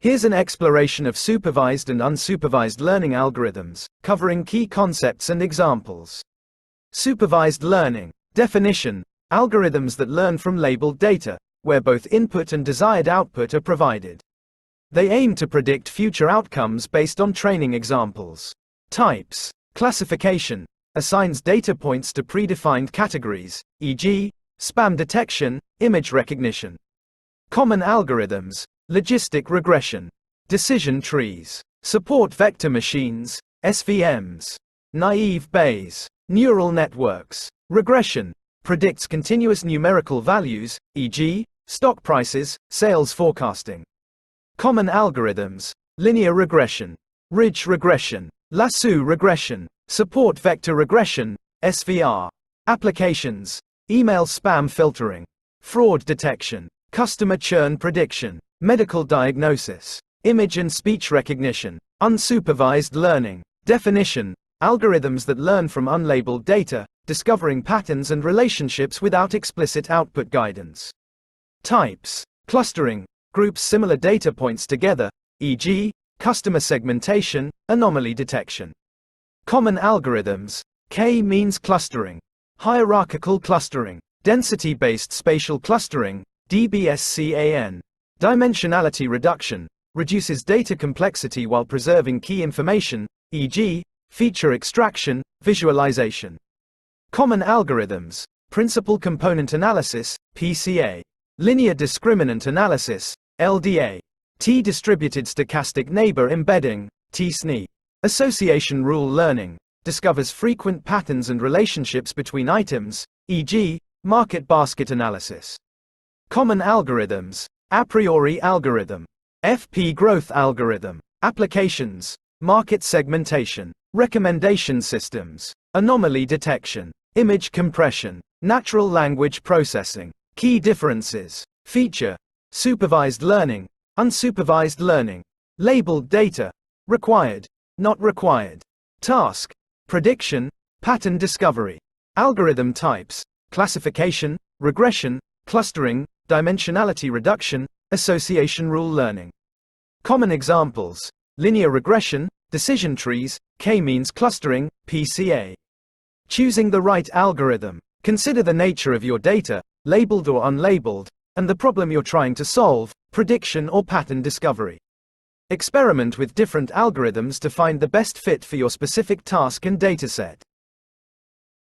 Here's an exploration of supervised and unsupervised learning algorithms, covering key concepts and examples. Supervised learning. Definition: algorithms that learn from labeled data, where both input and desired output are provided. They aim to predict future outcomes based on training examples. Types. Classification. Assigns data points to predefined categories, e.g., spam detection, image recognition. Common algorithms. Logistic regression. Decision trees. Support vector machines, SVMs. Naive Bayes. Neural networks. Regression. Predicts continuous numerical values, e.g., stock prices, sales forecasting. Common algorithms. Linear regression. Ridge regression. Lasso regression. Support vector regression, SVR. Applications. Email spam filtering. Fraud detection. Customer churn prediction. Medical diagnosis. Image and speech recognition. Unsupervised learning. Definition: algorithms that learn from unlabeled data, discovering patterns and relationships without explicit output guidance. Types. Clustering. Groups similar data points together, e.g., customer segmentation, anomaly detection. Common algorithms. K-means clustering. Hierarchical clustering. Density-based spatial clustering, DBSCAN. Dimensionality reduction. Reduces data complexity while preserving key information, e.g., feature extraction, visualization. Common algorithms. Principal component analysis, PCA. Linear discriminant analysis, LDA. T-distributed stochastic neighbor embedding, TSNE. Association rule learning. Discovers frequent patterns and relationships between items, e.g., market basket analysis. Common algorithms. A priori algorithm. FP growth algorithm. Applications. Market segmentation. Recommendation systems. Anomaly detection. Image compression. Natural language processing. Key differences. Feature. Supervised learning. Unsupervised learning. Labeled data. Required. Not required. Task. Prediction. Pattern discovery. Algorithm types. Classification, regression, clustering, dimensionality reduction, association rule learning. Common examples. Linear regression, decision trees, K-means clustering, PCA. Choosing the right algorithm. Consider the nature of your data, labeled or unlabeled, and the problem you're trying to solve, prediction or pattern discovery. Experiment with different algorithms to find the best fit for your specific task and dataset.